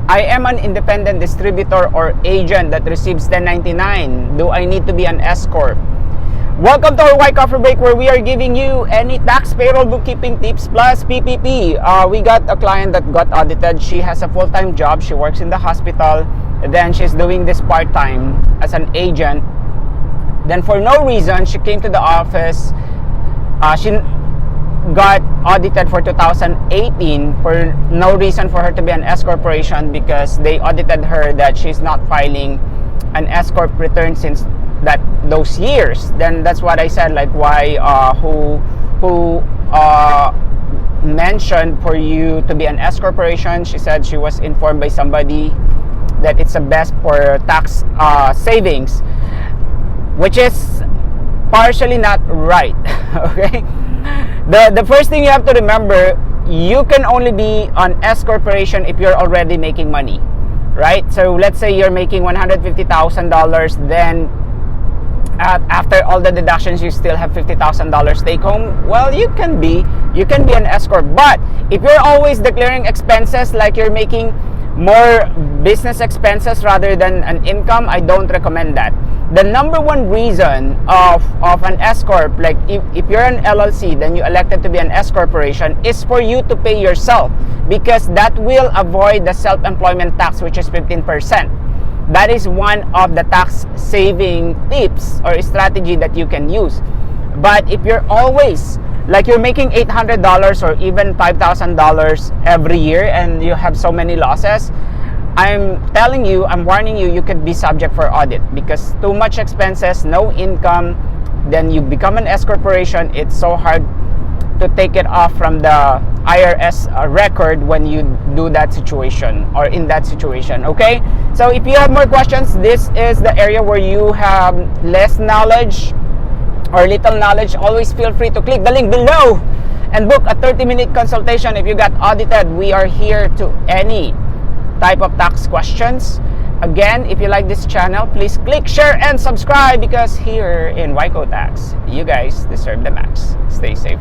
I am an independent distributor or agent that receives 1099. Do I need to be an S-Corp? Welcome to our White Coffee Break, where we are giving you any tax, payroll, bookkeeping tips plus PPP. We got a client that got audited. She has a full-time job. She works in the hospital. Then she's doing this part-time as an agent. Then for no reason, she came to the office. She got audited for 2018 for no reason for her to be an S-Corporation, because they audited her that she's not filing an S-Corp return since those years. Then that's what I said, like, why who mentioned for you to be an S-Corporation. She said she was informed by somebody that it's the best for tax savings, which is partially not right. Okay, the first thing you have to remember, you can only be an S-Corporation if you're already making money, right? So let's say you're making $150,000, then after all the deductions you still have $50,000 take home. Well, you can be an S-Corp. But if you're always declaring expenses, like you're making more business expenses rather than an income, I don't recommend that. The number one reason of an S-Corp, like if you're an LLC, then you elected to be an S-Corporation, is for you to pay yourself, because that will avoid the self-employment tax, which is 15%. That is one of the tax saving tips or strategy that you can use. But if you're always, like, you're making $800 or even $5,000 every year and you have so many losses, I'm warning you, you could be subject for audit, because too much expenses, no income, then you become an S-Corporation. It's so hard to take it off from the IRS record when you do that situation or in that situation. Okay, so if you have more questions, this is the area where you have less knowledge or little knowledge. Always feel free to click the link below and book a 30-minute consultation. If you got audited, we are here to any type of tax questions. Again, if you like this channel, please click share and subscribe, because here in Wyco Tax, you guys deserve the max. Stay safe.